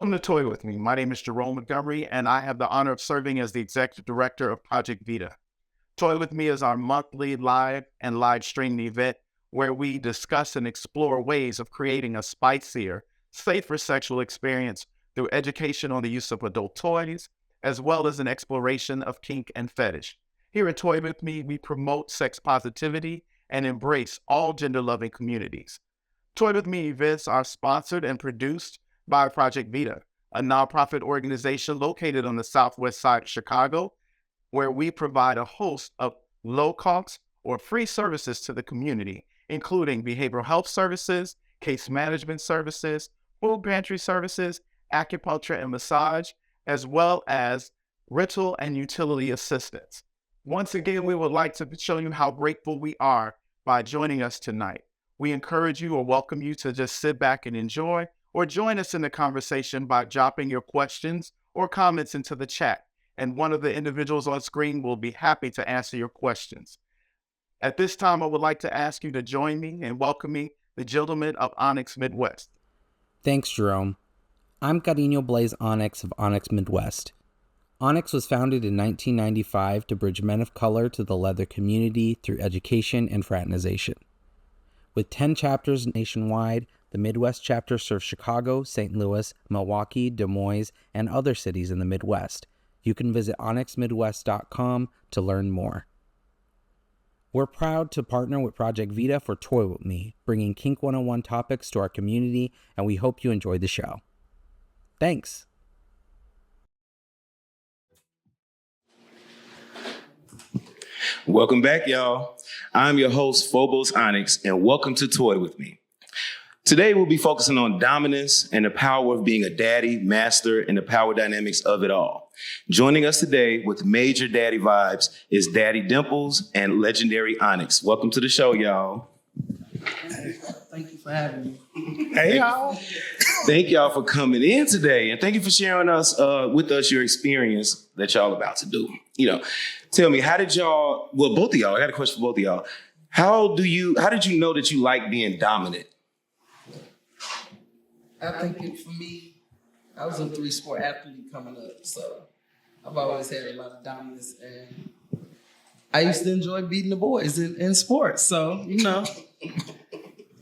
Welcome to Toy With Me. My name is Jerome Montgomery, and I have the honor of serving as the Executive Director of Project Vida. Toy With Me is our monthly live and live streaming event where we discuss and explore ways of creating a spicier, safer sexual experience through education on the use of adult toys, as well as an exploration of kink and fetish. Here at Toy With Me, we promote sex positivity and embrace all gender-loving communities. Toy With Me events are sponsored and produced by Project Vida, a nonprofit organization located on the southwest side of Chicago, where we provide a host of low-cost or free services to the community, including behavioral health services, case management services, food pantry services, acupuncture and massage, as well as rental and utility assistance. Once again, we would like to show you how grateful we are by joining us tonight. We encourage you or welcome you to just sit back and enjoy, or join us in the conversation by dropping your questions or comments into the chat, and one of the individuals on screen will be happy to answer your questions. At this time, I would like to ask you to join me in welcoming the gentleman of ONYX Midwest. Thanks, Jerome. I'm Cariño Blaze ONYX of ONYX Midwest. ONYX was founded in 1995 to bridge men of color to the leather community through education and fraternization. With 10 chapters nationwide, the Midwest chapter serves Chicago, St. Louis, Milwaukee, Des Moines, and other cities in the Midwest. You can visit onyxmidwest.com to learn more. We're proud to partner with Project Vida for Toy With Me, bringing Kink 101 topics to our community, and we hope you enjoy the show. Thanks. Welcome back, y'all. I'm your host, Phobos ONYX, and welcome to Toy With Me. Today, we'll be focusing on dominance and the power of being a daddy, master, and the power dynamics of it all. Joining us today with major daddy vibes is Daddy Dimples and legendary ONYX. Welcome to the show, y'all. Thank you for having me. Hey, y'all. Thank y'all for coming in today, and thank you for sharing with us your experience that y'all about to do. Tell me, how did y'all? Well, both of y'all. I got a question for both of y'all. How did you know that you like being dominant? I think for me, I was a 3-sport athlete coming up, so I've always had a lot of dominance, and I used to enjoy beating the boys in sports. So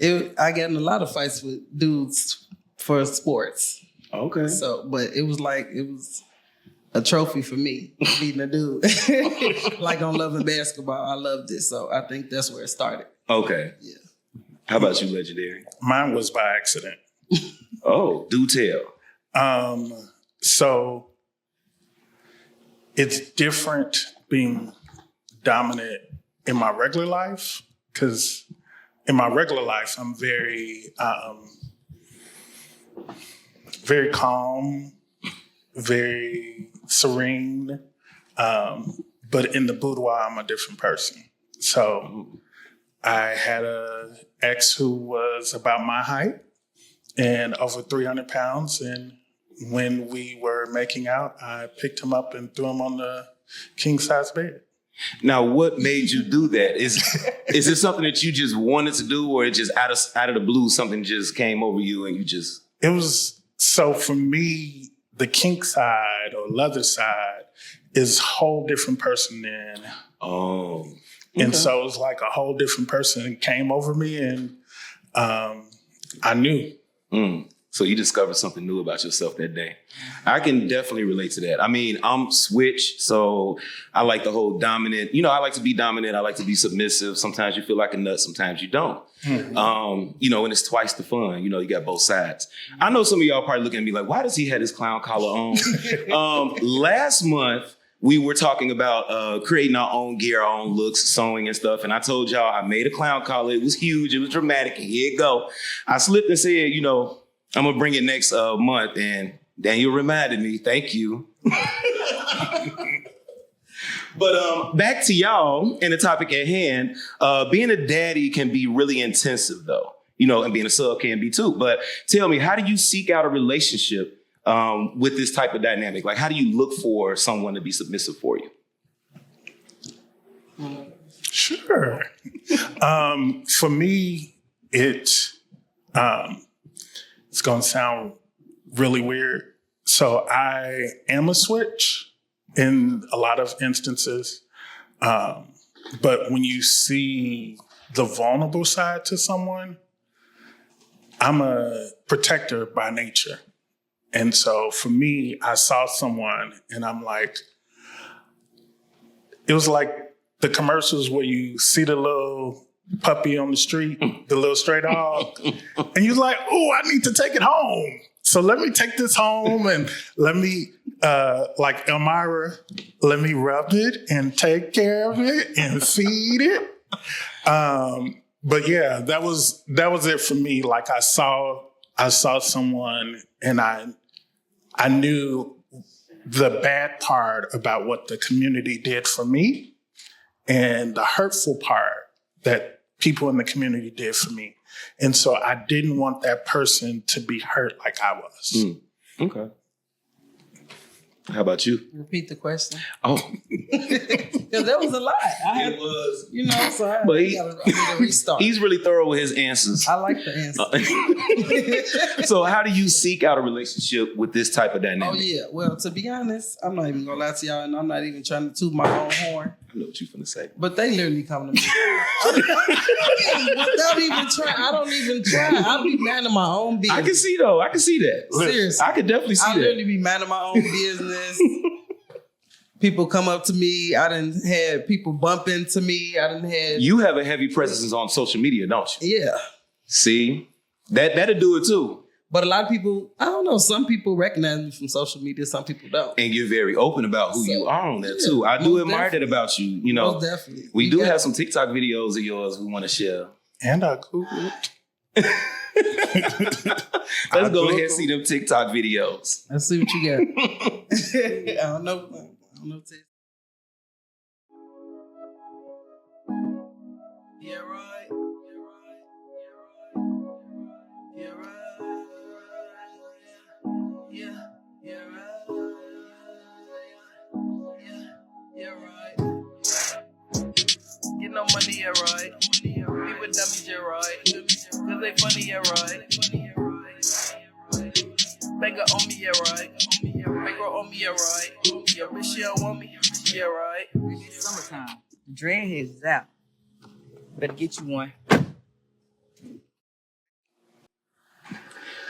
I got in a lot of fights with dudes for sports. Okay. So, but it was a trophy for me beating a dude. Like on Loving Basketball, I loved it. So I think that's where it started. Okay. Yeah. How about you, legendary? Mine was by accident. Oh, do tell. So it's different being dominant in my regular life, because in my regular life, I'm very, very calm, very serene. But in the boudoir, I'm a different person. So I had an ex who was about my height and over 300 pounds. And when we were making out, I picked him up and threw him on the king-size bed. Now, what made you do that? Is it something that you just wanted to do, or it just out of the blue, something just came over you and you just... It was, so for me, the kink side or leather side is a whole different person than... Oh. Okay. And Okay. so it was like a whole different person came over me, and I knew. So you discovered something new about yourself that day. I can definitely relate to that. I mean, I'm switch, so I like the whole dominant. I like to be dominant. I like to be submissive. Sometimes you feel like a nut. Sometimes you don't. Mm-hmm. And it's twice the fun. You got both sides. I know some of y'all probably looking at me like, why does he have his clown collar on? Last month, we were talking about creating our own gear, our own looks, sewing and stuff. And I told y'all I made a clown collar. It was huge. It was dramatic. And here it go. I slipped and said, I'm going to bring it next month. And Daniel reminded me. Thank you. But back to y'all and the topic at hand. Being a daddy can be really intensive, though. And being a sub can be too. But tell me, how do you seek out a relationship with this type of dynamic? Like, how do you look for someone to be submissive for you? Sure. For me, it's going to sound really weird, So I am a switch in a lot of instances. But when you see the vulnerable side to someone, I'm a protector by nature. And so for me, I saw someone and I'm like, it was like the commercials where you see the little puppy on the street, the little stray dog, and you're like, oh, I need to take it home. So let me take this home and let me, like Elmira, let me rub it and take care of it and feed it. But yeah, that was it for me. Like I saw someone and I knew the bad part about what the community did for me and the hurtful part that people in the community did for me. And so I didn't want that person to be hurt like I was. Okay. How about you? Repeat the question. Oh. Because there was a lot. It was. You know, so I need to restart. He's really thorough with his answers. I like the answer. So how do you seek out a relationship with this type of dynamic? Oh, yeah. Well, to be honest, I'm not even going to lie to y'all, and I'm not even trying to toot my own horn. I know what you're going to say. But they literally come to me. Without even trying. I don't even try. I'll be mad at my own business. I can see that. Seriously. I could definitely see that. I literally be mad at my own business. People come up to me. I done had people bump into me. You have a heavy presence on social media, don't you? Yeah. See? That'll do it too. But a lot of people, I don't know, some people recognize me from social media, some people don't. And you're very open about who you are on that too. I do admire that about you. You know, most definitely. We do have some TikTok videos of yours we want to share. And I Googled. Let's go ahead and see them TikTok videos. Let's see what you got. I don't know. Yeah, right. Get no money, yeah, right. Be with dummies, yeah, right. Cause they funny, yeah, right. Banker on me, yeah, right. Banker on me, yeah, right. Yeah, bitch, she don't want me, yeah, right. It's summertime. The dreadheads is out. Better get you one.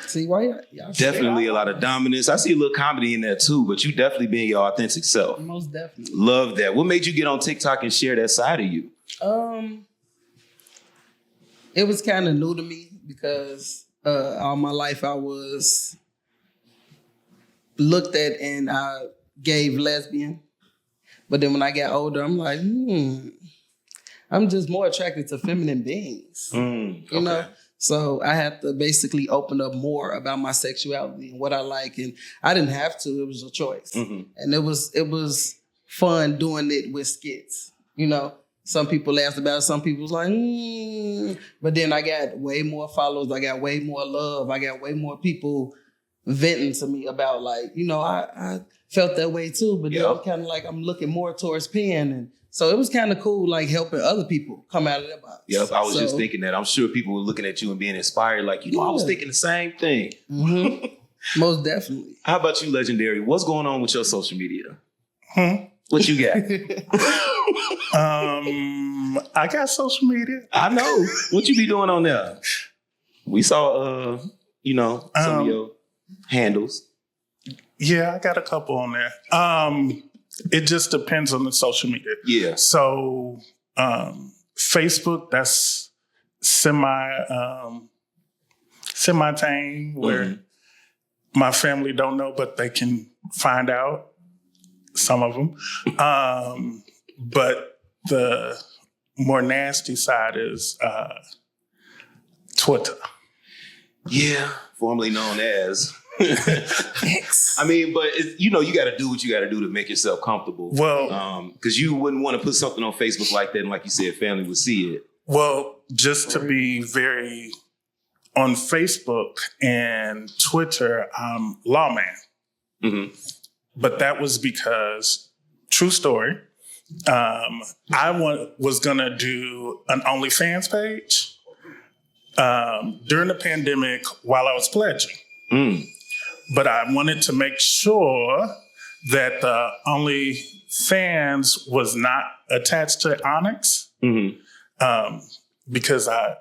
See, why y'all definitely a lot of dominance. I see a little comedy in there too, but you definitely being your authentic self. Most definitely. Love that. What made you get on TikTok and share that side of you? It was kind of new to me because all my life I was looked at and I gave lesbian. But then when I got older, I'm like, I'm just more attracted to feminine beings. You know? So I had to basically open up more about my sexuality and what I like. And I didn't have to, it was a choice. And it was fun doing it with skits. You know, some people laughed about it, some people was like, But then I got way more followers, I got way more love, I got way more people venting to me about like, you know, I felt that way too, but then I'm kind of like, I'm looking more towards pen. And so it was kind of cool, like helping other people come out of their box. Yep, I was just thinking that. I'm sure people were looking at you and being inspired, like, you know, I was thinking the same thing. Most definitely. How about you, Legendary? What's going on with your social media? What you got? I got social media. I know. What you be doing on there? We saw, you know, some of your handles. Yeah, I got a couple on there. It just depends on the social media. Yeah. So Facebook, that's semi-tame where my family don't know, but they can find out, some of them. But the more nasty side is Twitter. Yeah, formerly known as X. I mean, but you know, you got to do what you got to do to make yourself comfortable. Well, because you wouldn't want to put something on Facebook like that, and like you said, family would see it. Well, just to be very on Facebook and Twitter, I'm lawman. But that was because, true story, I was gonna do an OnlyFans page during the pandemic while I was pledging. but I wanted to make sure that the OnlyFans was not attached to ONYX, because I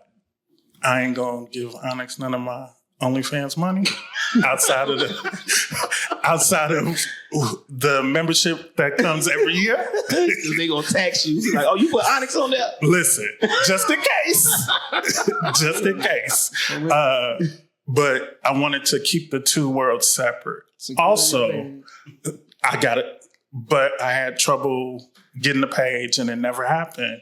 ain't gonna give ONYX none of my OnlyFans money outside of the membership that comes every year. They gonna tax you. Like, oh, you put ONYX on there? Listen, just in case. But I wanted to keep the two worlds separate. Also, I got it, but I had trouble getting the page and it never happened.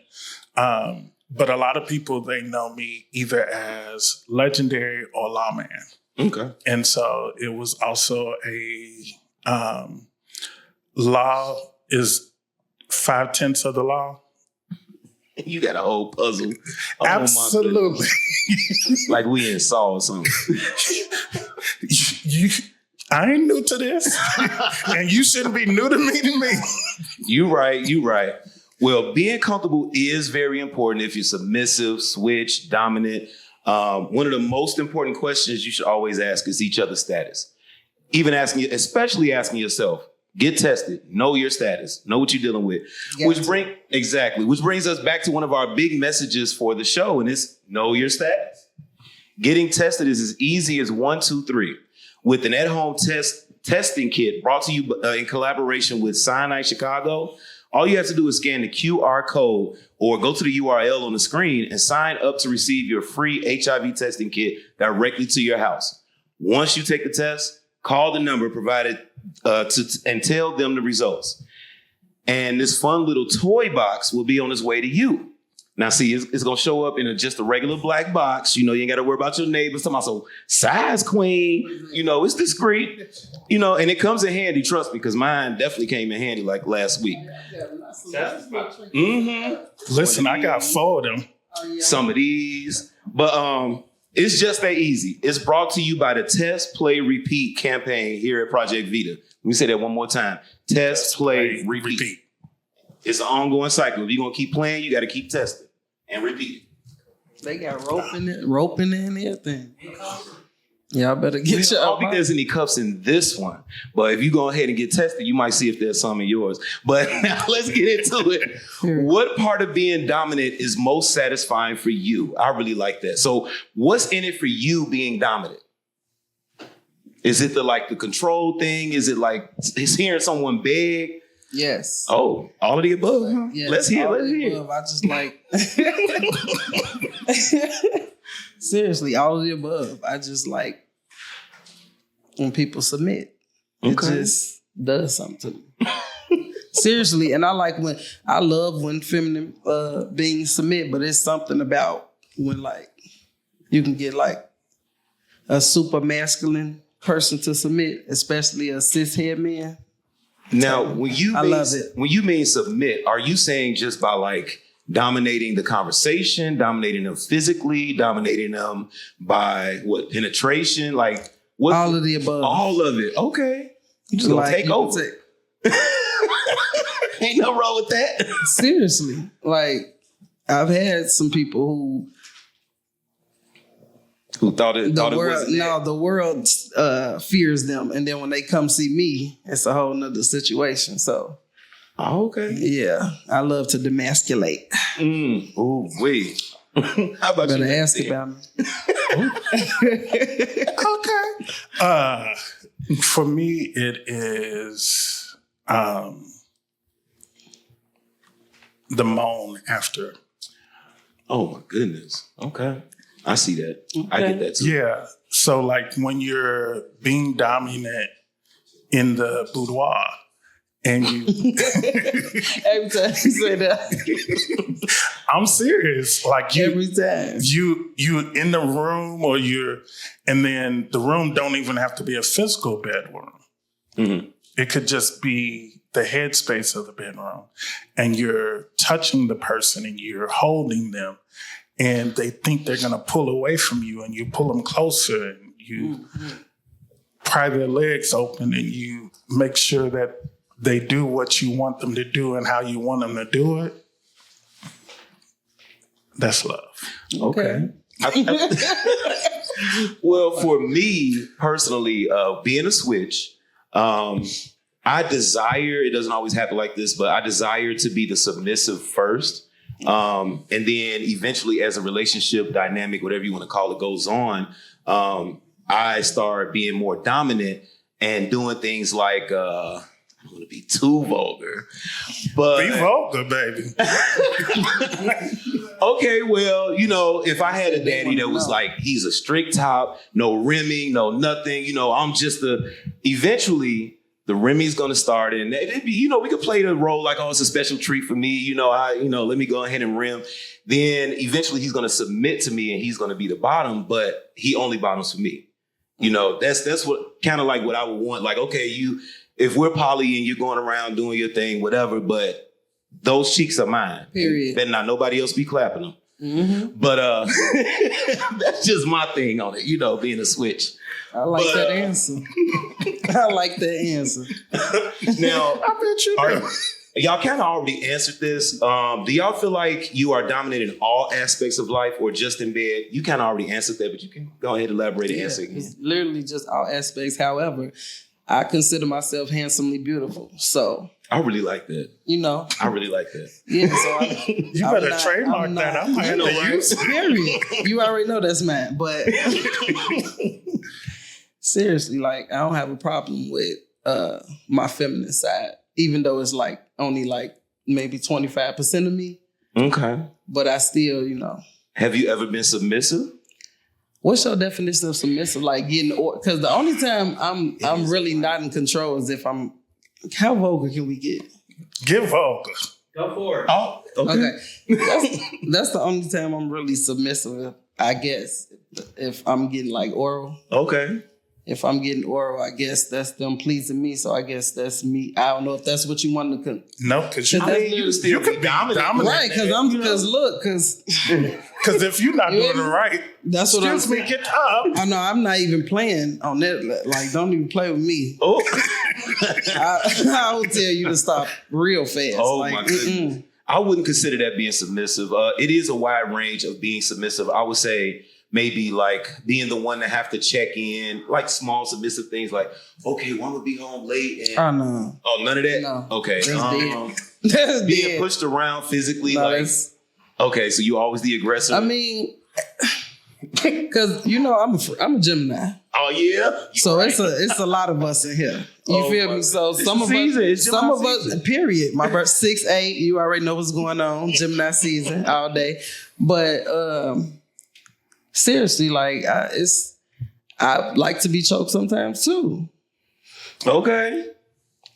But a lot of people, they know me either as Legendary or Lawman. Okay. And so it was also a law is 5/10 of the law. You got a whole puzzle. Oh, Absolutely. Like we in Saw or something. I ain't new to this. And you shouldn't be new to me. You right. Well, being comfortable is very important if you're submissive, switch, dominant. One of the most important questions you should always ask is each other's status. Especially asking yourself, get tested, know your status, know what you're dealing with. Which brings us back to one of our big messages for the show, and it's know your status. Getting tested is as easy as 1, 2, 3. With an at-home testing kit brought to you in collaboration with Sinai Chicago, all you have to do is scan the QR code or go to the URL on the screen and sign up to receive your free HIV testing kit directly to your house. Once you take the test, call the number provided and tell them the results. And this fun little toy box will be on its way to you. Now, see, it's going to show up in just a regular black box. You ain't got to worry about your neighbors. Talking about some size queen. It's discreet. And it comes in handy, trust me, because mine definitely came in handy like last week. Listen, I got 4 of them. Some of these. But it's just that easy. It's brought to you by the Test, Play, Repeat campaign here at Project Vida. Let me say that one more time. Test, Play, Repeat. It's an ongoing cycle. If you're going to keep playing, you got to keep testing and repeat it. They got roping and everything. Y'all better get your. I don't think there's any cuffs in this one. But if you go ahead and get tested, you might see if there's some in yours. But now let's get into it. What part of being dominant is most satisfying for you? I really like that. So what's in it for you being dominant? Is it the control thing? Is it is hearing someone beg? Yes. Oh, all of the above. Huh? Yes, let's hear. I just like. Seriously, all of the above. I just like when people submit. It just does something to me. Seriously, and I love when feminine beings submit, but it's something about when you can get a super masculine person to submit, especially a cishet man. Now, when love it. When you mean submit, are you saying just by dominating the conversation, dominating them physically, dominating them by what, penetration? What? All of the above. All of it. Okay. You just gonna take over. Ain't nothing wrong with that. Seriously. I've had some people who thought it wasn't no, the world fears them. And then when they come see me, it's a whole nother situation. So okay. Yeah. I love to demasculate. Ooh, wait. How about better you? Ask about me. Okay. For me, it is the moan after. Oh my goodness. Okay. I see that. Okay. I get that too. Yeah. So when you're being dominant in the boudoir and you every time you say that. I'm serious. Every time. You in the room and then the room don't even have to be a physical bedroom. Mm-hmm. It could just be the headspace of the bedroom. And you're touching the person and you're holding them. And they think they're going to pull away from you, and you pull them closer, and you pry their legs open, and you make sure that they do what you want them to do and how you want them to do it. That's love. Okay. Well, for me personally, being a switch, I desire, it doesn't always happen like this, but I desire to be the submissive first. And then eventually as a relationship dynamic, whatever you want to call it, goes on, I start being more dominant and doing things like, I don't want to be too vulgar, but Be vulgar, baby. okay, well, if I had a daddy that was like, he's a strict top, no rimming, no nothing, I'm just eventually the rimming's going to start and it'd be, we could play the role like, oh, it's a special treat for me. Let me go ahead and rim. Then eventually he's going to submit to me and he's going to be the bottom, but he only bottoms for me. That's what kind of like what I would want. Like, okay, if we're poly and you're going around doing your thing, whatever, but those cheeks are mine. Period. Better not nobody else be clapping them. Mm-hmm. But that's just my thing on it, being a switch. I like that answer. I like that answer. Now, I bet you do. y'all kind of already answered this. Do y'all feel like you are dominant in all aspects of life or just in bed? You kind of already answered that, but you can go ahead and elaborate and answer again. It's literally just all aspects. However, I consider myself handsomely beautiful. So I really like that. I really like that. Yeah, so You better trademark that. I might have to use it. Period. You already know that's mine. But seriously, like I don't have a problem with my feminine side, even though it's like only like maybe 25% of me. Okay. But I still, Have you ever been submissive? What's your definition of submissive? Like getting, because the only time I'm really not in control is if I'm. How vulgar can we get? Get vulgar. Go for it. Oh, okay. That's the only time I'm really submissive, I guess. If I'm getting like oral. Okay. If I'm getting oral, I guess that's them pleasing me. So I guess that's me. I don't know if that's what you want to. No, because you you could be dominant. Right, because Because if you're not doing it right, that's what I'm excuse me, get up. I know I'm not even playing on that. Like, don't even play with me. Oh. I will tell you to stop real fast. Oh, like, my goodness. I wouldn't consider that being submissive. It is a wide range of being submissive. I would say maybe like being the one to have to check in, like small submissive things like, okay, well, I'm going to be home late. And, I know. Oh, none of that? No. Okay. That's being dead. pushed around physically, No, okay, so you always the aggressor? I mean, because I'm a Gemini. Oh yeah. So it's a lot of us in here. You feel me? So some of us, period. My birth 6'8". You already know what's going on. Gemini season all day. But seriously, like I like to be choked sometimes too. Okay.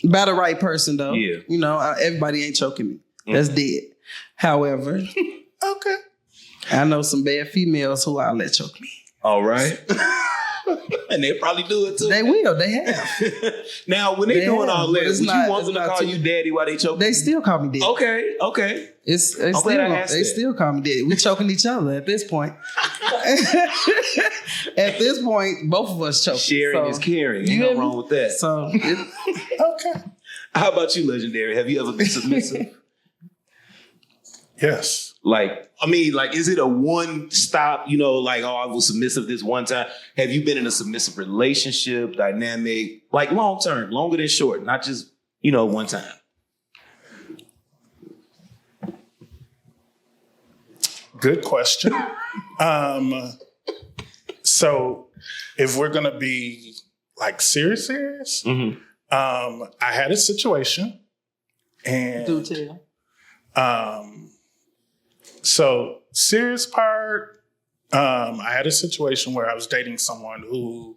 By the right person though. Yeah. Everybody ain't choking me. That's dead. However, Okay. I know some bad females who I'll let choke me. All right. And they probably do it too. They will. They have. Now, when they doing all that, would you want them to call too, you daddy while they choke? They still call me daddy. Okay. They still call me daddy. We choking each other at this point. At this point, both of us choking. Sharing is caring. Ain't nothing wrong with that. So, Okay. How about you, Legendary? Have you ever been submissive? Yes. Is it a one stop, like, oh, I was submissive this one time? Have you been in a submissive relationship, dynamic, like long term, longer than short, not just, one time? Good question. So if we're going to be like serious, Mm-hmm. I had a situation and do tell. So serious part, I had a situation where I was dating someone who,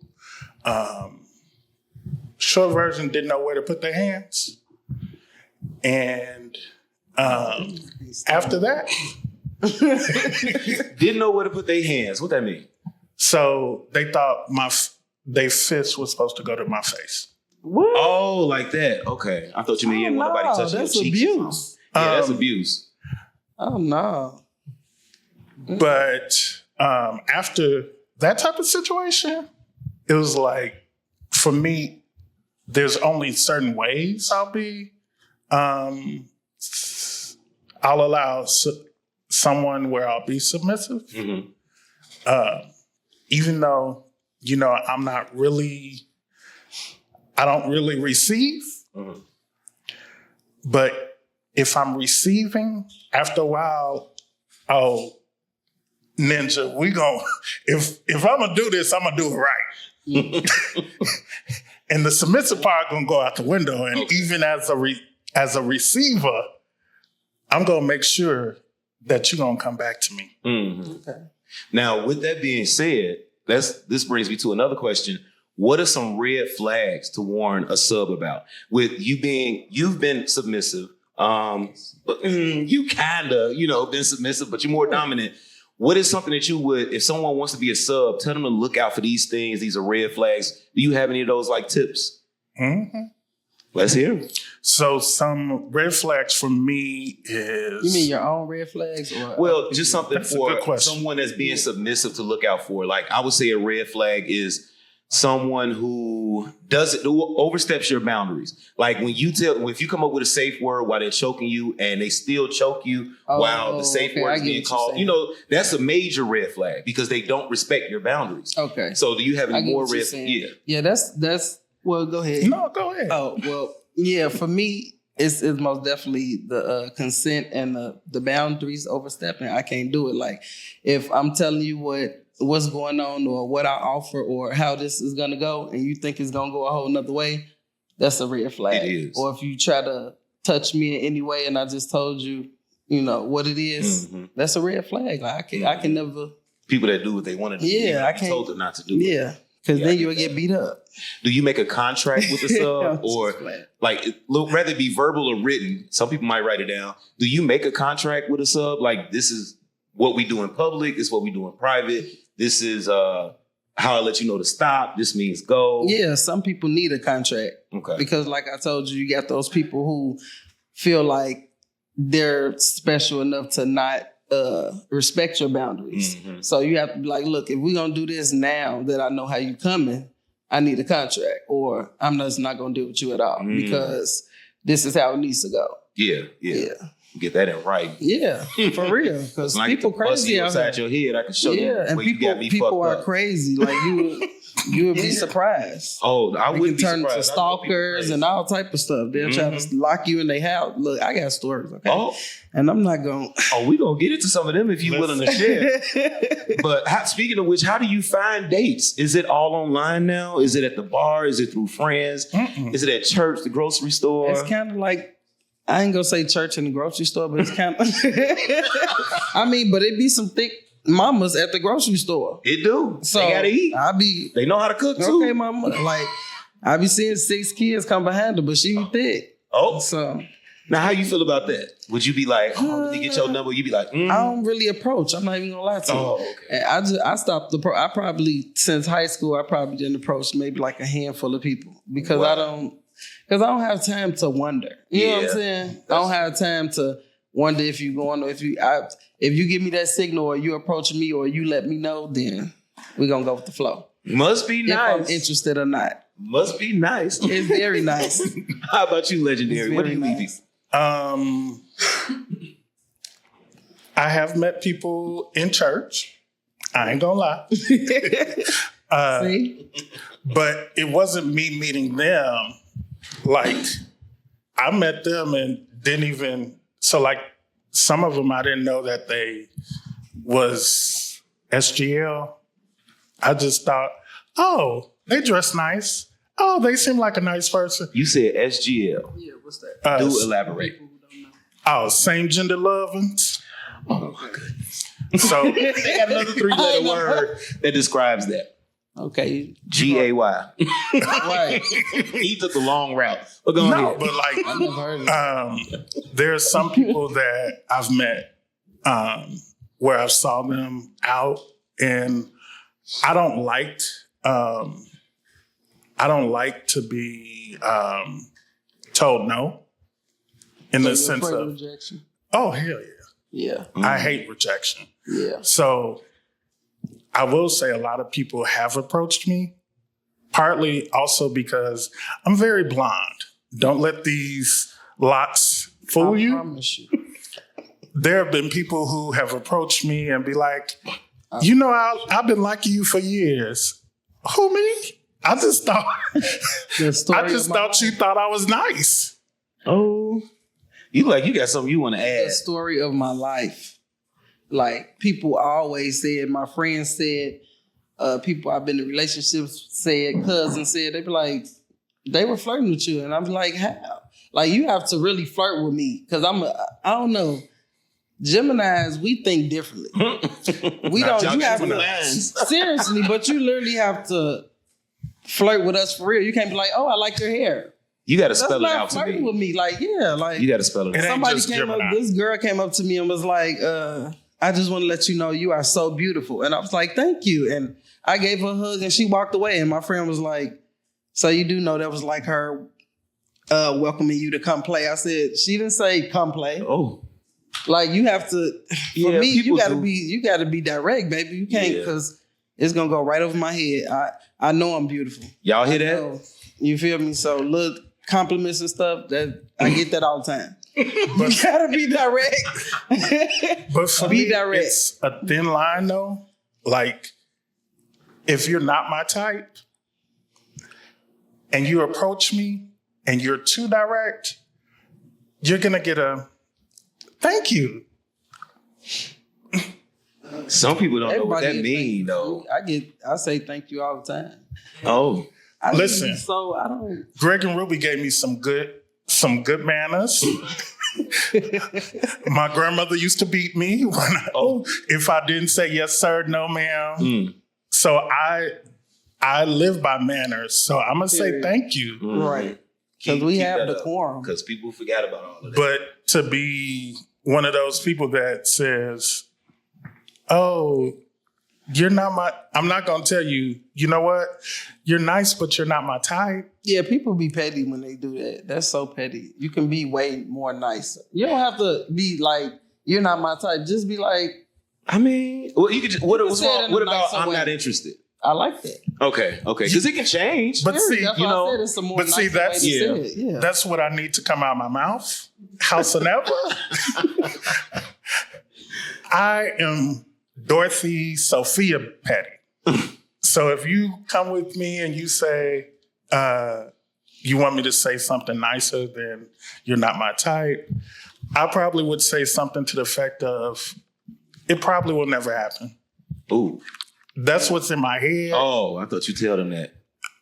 short version, didn't know where to put their hands. And after that, didn't know where to put their hands. What that mean? so they thought their fist was supposed to go to my face. What? Oh, like that. Okay. I thought you meant you didn't want nobody touching your that's cheeks. abuse. Yeah, that's abuse. Oh no. But after that type of situation, it was like, for me, there's only certain ways I'll allow someone where I'll be submissive. Mm-hmm. even though, I don't really receive, but if I'm receiving, after a while, Ninja, if I'm gonna do this, I'm gonna do it right. And the submissive part gonna go out the window. And even as a receiver, I'm gonna make sure that you're gonna come back to me. Mm-hmm. Okay. Now, with that being said, this brings me to another question. What are some red flags to warn a sub about? With you've been submissive. You kind of, been submissive, but you're more dominant. What is something that you would, if someone wants to be a sub, tell them to look out for these things. These are red flags. Do you have any of those tips? Mm-hmm. Let's hear them. So some red flags for me is... You mean your own red flags? Or well, just something for someone that's being submissive to look out for. Like I would say a red flag is someone who oversteps your boundaries. Like if you come up with a safe word while they're choking you and they still choke you while the safe word is being called, that's a major red flag because they don't respect your boundaries. Okay. So do you have any more red flags? Yeah, that's well, go ahead. No, go ahead. Oh, well, yeah, for me, it's most definitely the consent and the boundaries overstepping. I can't do it. Like if I'm telling you what's going on or what I offer or how this is going to go and you think it's going to go a whole nother way, that's a red flag. It is. Or if you try to touch me in any way and I just told you, what it is, that's a red flag. Like I can never... People that do what they want to do. Yeah, I can't. Told them not to do it. Yeah, because then you'll get beat up. Do you make a contract with the sub or rather be verbal or written? Some people might write it down. Do you make a contract with a sub? Like this is what we do in public. This is what we do in private. This is how I let you know to stop. This means go. Yeah, some people need a contract. Okay. Because like I told you, you got those people who feel like they're special enough to not respect your boundaries. Mm-hmm. So you have to be like, look, if we're going to do this now that I know how you coming, I need a contract or I'm just not going to deal with you at all because this is how it needs to go. Yeah. Get that in writing. Yeah, for real. Because people crazy outside your head. I can show you and where you got me fucked up. People are crazy. Like you would be surprised. Oh, I wouldn't be surprised. Turn to stalkers and all type of stuff. They'll try to lock you in their house. Look, I got stories, okay? Oh. And I'm not going... we going to get into some of them if you're willing to share. But speaking of which, how do you find dates? Is it all online now? Is it at the bar? Is it through friends? Is it at church, the grocery store? It's kind of like... I ain't gonna say church and the grocery store, but it's kind of... but it be some thick mamas at the grocery store. It do. So they gotta eat. They know how to cook too. Okay, mama. Like, I be seeing 6 kids come behind her, but she be thick. Oh. So... Now, how you feel about that? Would you be like, let me get your number? You be like, I don't really approach. I'm not even gonna lie to you. Oh, okay. And I stopped I probably, since high school, I probably didn't approach maybe like a handful of people because I don't have time to wonder. You know what I'm saying? I don't have time to wonder if you're going or if you give me that signal or you approach me or you let me know, then we're gonna go with the flow. Must be nice. If I'm interested or not. Must be nice. It's very nice. How about you, Legendary? What do you mean? I have met people in church. I ain't gonna lie. But it wasn't me meeting them. Like, I met them and didn't even... So, like, some of them I didn't know that they was SGL. I just thought, oh, they dress nice. Oh, they seem like a nice person. You said SGL. Yeah, what's that? Do elaborate. Oh, same gender lovings. Oh, my goodness. So they got another 3-letter word that describes that. Okay. GAY. Right. He took the long route. But go ahead. But like, I never heard of there are some people that I've met where I saw them out, and I don't like to be told no. In the sense of rejection. Oh, hell yeah. Yeah. I hate rejection. Yeah. So I will say a lot of people have approached me, partly also because I'm very blonde. Don't let these locks fool you. I promise you. There have been people who have approached me and be like, You know, I've been liking you for years. Who, me? I just thought you thought I was nice. Oh, you got something you want to add? The story of my life. Like, people always said, my friends said, people I've been in relationships said, cousins said, they be like, they were flirting with you. And I'm like, how? Like, you have to really flirt with me. Because I don't know. Geminis, we think differently. We don't. You have to, seriously, but you literally have to flirt with us for real. You can't be like, oh, I like your hair. You got to spell it out to me. Flirting with me, like, yeah, like you got to spell it out. Somebody came up. This girl came up to me and was like, I just want to let you know you are so beautiful. And I was like, thank you. And I gave her a hug and she walked away. And my friend was like, so you do know that was like her welcoming you to come play. I said, she didn't say come play. Oh. Like, you have to, for me, you gotta be direct, baby. You can't, because it's gonna go right over my head. I know I'm beautiful. Y'all hear that? You feel me? So look, compliments and stuff, that I get that all the time. You gotta be direct. But for me, it's a thin line though. Like, if you're not my type and you approach me and you're too direct, you're gonna get a thank you. Some people don't know what that means, though. I say thank you all the time. Oh, listen. I don't. Greg and Ruby gave me some good manners. My grandmother used to beat me if I didn't say yes, sir, no, ma'am. So I live by manners. So I'm gonna say thank you. Right. Because we have decorum. Because people forgot about all of that. But to be one of those people that says, oh, you're not I'm not going to tell you, you know what? You're nice, but you're not my type. Yeah, people be petty when they do that. That's so petty. You can be way more nice. You don't have to be like, you're not my type. Just be like. I mean, well, you could just, what about I'm not interested? I like that. Okay. Because it can change. But see, that's that's what I need to come out of my mouth. Howsoever, I am Dorothy Sophia Petty. So if you come with me and you say you want me to say something nicer than you're not my type, I probably would say something to the effect of, it probably will never happen. Ooh. That's what's in my head. Oh, I thought you told them that.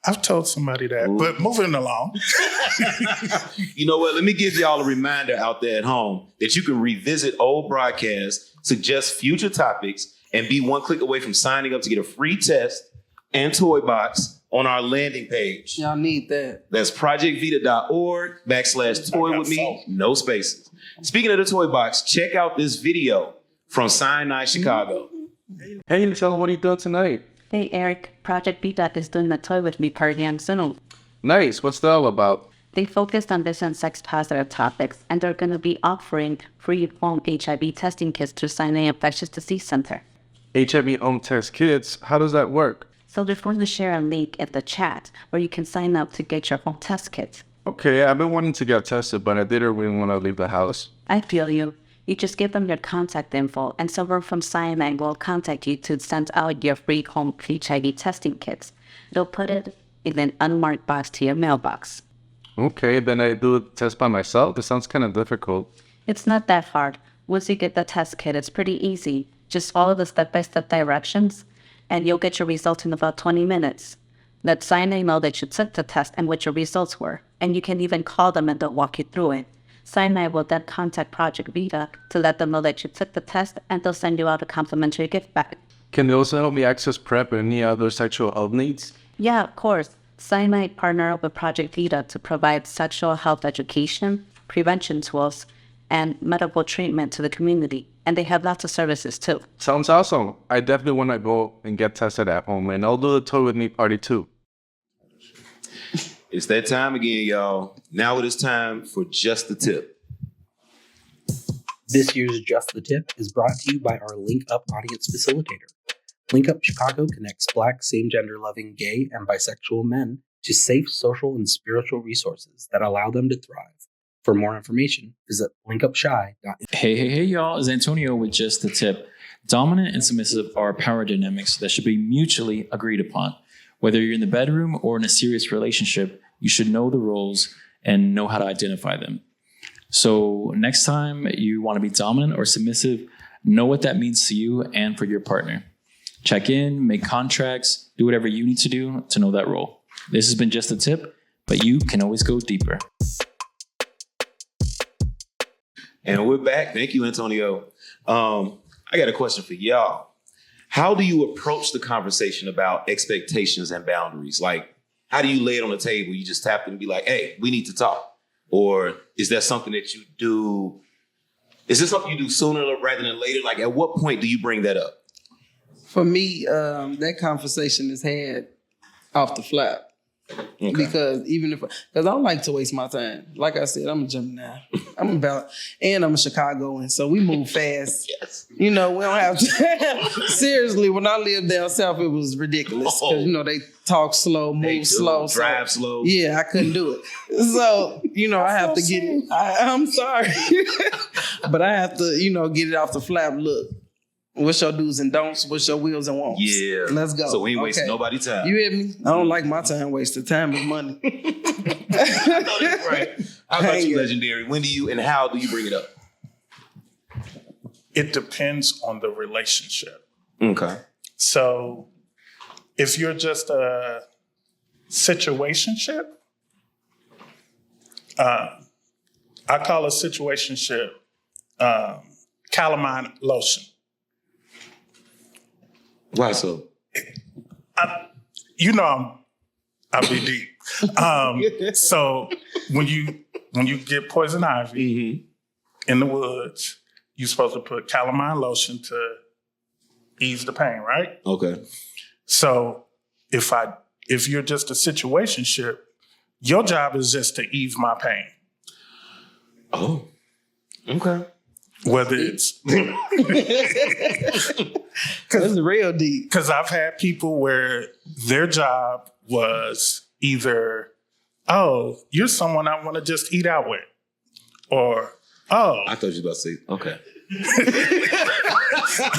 I've told somebody that. Ooh. But moving along. You know what? Let me give y'all a reminder out there at home that you can revisit old broadcasts, suggest future topics, and be one click away from signing up to get a free test and toy box on our landing page. Y'all need that. That's projectvita.org/toy with me, no spaces. Speaking of the toy box, check out this video from Sinai, Chicago. Hey, Michelle, what are you doing tonight? Hey, Eric. Project Vida is doing the Toy With Me party on Zoom. Nice. What's that all about? They focused on this and sex-positive topics, and they're going to be offering free home HIV testing kits to Sinai Infectious Disease Center. HIV home test kits? How does that work? So they're going to share a link in the chat where you can sign up to get your home test kit. Okay, I've been wanting to get tested, but I didn't really want to leave the house. I feel you. You just give them your contact info, and someone from Sinai will contact you to send out your free home HIV testing kits. They'll put it in an unmarked box to your mailbox. Okay, then I do the test by myself? It sounds kind of difficult. It's not that hard. Once you get the test kit, it's pretty easy. Just follow the step-by-step directions, and you'll get your results in about 20 minutes. Let Sinai know that you took the test and what your results were, and you can even call them and they'll walk you through it. Sinai will then contact Project Vida to let them know that you took the test, and they'll send you out a complimentary gift bag. Can they also help me access PrEP and any other sexual health needs? Yeah, of course. Sinai partner up with Project Vida to provide sexual health education, prevention tools, and medical treatment to the community. And they have lots of services too. Sounds awesome. I definitely want to go and get tested at home, and I'll do the Toy With Me party too. It's that time again, y'all. Now it is time for Just the Tip. This year's Just the Tip is brought to you by our Link Up audience facilitator. Link Up Chicago connects Black, same-gender-loving, gay, and bisexual men to safe social and spiritual resources that allow them to thrive. For more information, visit linkupshy.info. Hey, y'all. It's Antonio with Just the Tip. Dominant and submissive are power dynamics that should be mutually agreed upon. Whether you're in the bedroom or in a serious relationship, you should know the roles and know how to identify them. So next time you want to be dominant or submissive, know what that means to you and for your partner. Check in, make contracts, do whatever you need to do to know that role. This has been just a tip, but you can always go deeper. And we're back. Thank you, Antonio. I got a question for y'all. How do you approach the conversation about expectations and boundaries? Like, how do you lay it on the table? You just tap and be like, hey, we need to talk. Or is that something that you do? Is this something you do sooner rather than later? Like, at what point do you bring that up? For me, that conversation is had off the flap. Okay. Because I don't like to waste my time. Like I said, I'm a Gemini. I'm a Chicagoan, so we move fast. Yes. We don't have to. Seriously, when I lived down south, it was ridiculous. Because, they talk slow, move slow. Drive slow. Yeah, I couldn't do it. So, I have to get it. I'm sorry. But I have to, get it off the flap. Look. What's your do's and don'ts? What's your wills and wants? Yeah. Let's go. So we ain't wasting nobody's time. You hear me? I don't like my time wasted. Time is money. I know that's right. How about you, Legendary? When do you and how do you bring it up? It depends on the relationship. Okay. So if you're just a situationship, I call a situationship calamine lotion. Why so? I'll be deep. So when you get poison ivy in the woods, you're supposed to put calamine lotion to ease the pain, right? Okay. So if you're just a situationship, your job is just to ease my pain. Oh, okay. Whether it's it's real deep. Because I've had people where their job was either, oh, you're someone I want to just eat out with, or oh, I thought you were about to say okay.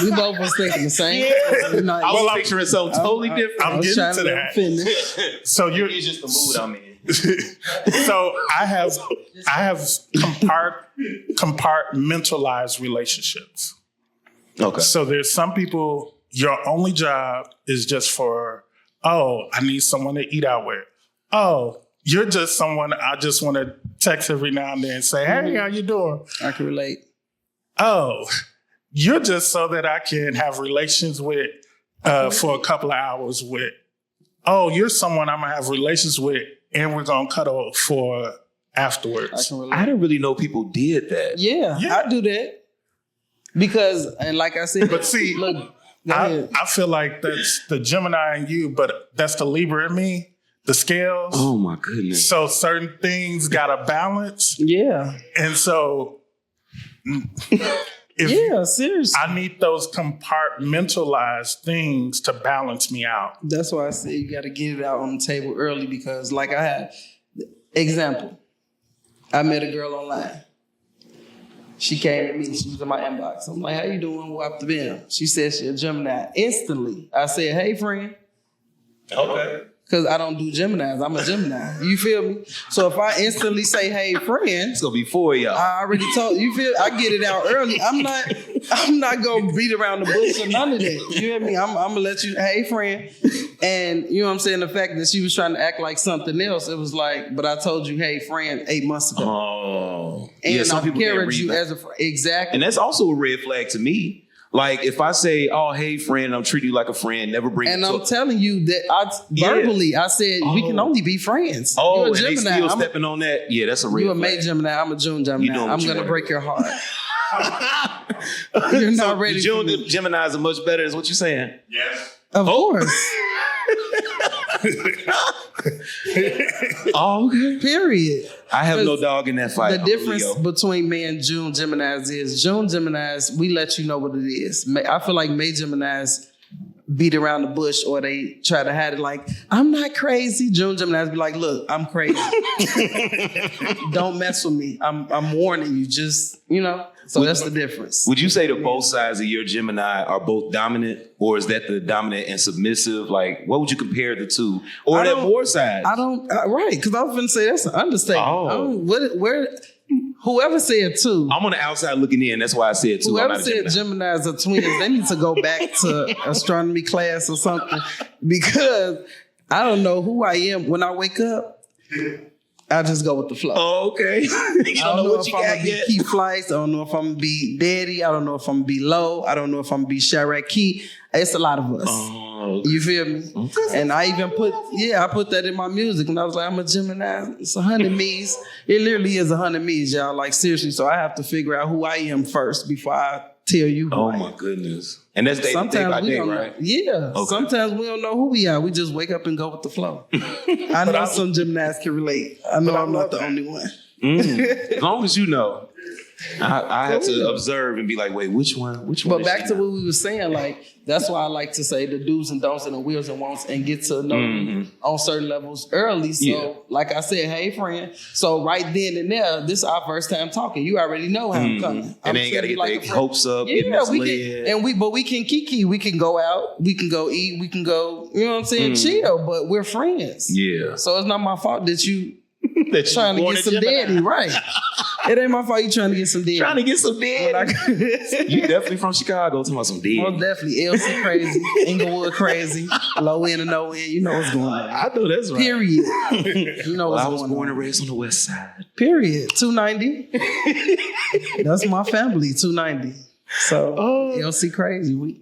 We both was thinking the same. Yeah. I was picturing something totally different. I'm getting to that. So it's just the mood I'm in. So I have compartmentalized relationships. Okay. So there's some people, your only job is just for, oh, I need someone to eat out with. Oh, you're just someone I just want to text every now and then and say, hey, how you doing? I can relate. Oh, you're just so that I can have relations with for a couple of hours with. Oh, you're someone I'm going to have relations with and we're going to cuddle for afterwards. I didn't really know people did that. Yeah, I do that. Because, and like I said, but see, look, I feel like that's the Gemini in you, but that's the Libra in me, the scales. Oh my goodness. So certain things got to balance. Yeah. And so, seriously. I need those compartmentalized things to balance me out. That's why I say you got to get it out on the table early because like I had, example, I met a girl online. She came to me. She was in my inbox. I'm like, how you doing? What the been? She said she's a Gemini. Instantly, I said, hey, friend. Okay. Because I don't do Geminis. I'm a Gemini. You feel me? So if I instantly say, hey, friend. It's going to be 4 of y'all. I already told you. Feel I get it out early. I'm not going to beat around the bush or none of that. You hear me? I'm going to let you, hey, friend. And you know what I'm saying? The fact that she was trying to act like something else, it was like, but I told you, hey, friend, 8 months ago. Oh. And yeah, some I people carried can't read you that. as a friend. Exactly. And that's also a red flag to me. Like if I say, oh, hey, friend, I'm treating you like a friend, never bring and it I'm telling you that verbally, I said, we can only be friends. Oh, You're a and Gemini. they still stepping on that? Yeah, that's a red You're a flag. May Gemini. I'm a June Gemini. I'm going to break your heart. You're not ready June for me. Geminis are much better, is what you're saying? Yes. Of course. Oh, okay. Period. I have no dog in that fight. The difference between May and June Geminis is June Geminis, we let you know what it is. I feel like May Geminis beat around the bush or they try to hide it like, I'm not crazy. June Geminis be like, look, I'm crazy. Don't mess with me. I'm warning you. Just, So that's the difference. Would you say that both sides of your Gemini are both dominant, or is that the dominant and submissive? Like, what would you compare the two? Or that more sides? Right, because I was going to say that's an understatement. Oh. Whoever said two. I'm on the outside looking in. That's why I said two. Whoever said Geminis are twins, they need to go back to astronomy class or something, because I don't know who I am when I wake up. I just go with the flow. Oh, okay. You don't know if I'm going to be Key Flights. I don't know if I'm going to be Daddy. I don't know if I'm going to be Low. I don't know if I'm going to be Chirac Key. It's a lot of us. Oh, you feel me? Okay. And I even put that in my music. And I was like, I'm a Gemini. It's 100 me's. It literally is 100 me's, y'all. Like, seriously. So I have to figure out who I am first before I tell you who I am. My goodness. And that's day by day, right? Yeah. Okay. Sometimes we don't know who we are. We just wake up and go with the flow. I know some Geminis can relate. I know I'm not the only one. As long as you know. I have to observe and be like, wait, which one? But back to what we were saying, like, that's why I like to say the do's and don'ts and the wills and wants and get to know you on certain levels early. So, like I said, hey, friend. So right then and there, this is our first time talking. You already know how I'm coming. And then you got to get their hopes up. Yeah, we can kiki. We can go out. We can go eat. We can go, you know what I'm saying, chill. But we're friends. Yeah. So it's not my fault that you trying to get some daddy, right? It ain't my fault you trying to get some daddy. Trying to get some daddy. You definitely from Chicago talking about some daddy. Well, definitely. LC crazy. Inglewood crazy. Low end and no end. You know what's going on. I know that's right. Period. You know what's going on. I was born and raised on the west side. Period. 290. That's my family, 290. So LC crazy. We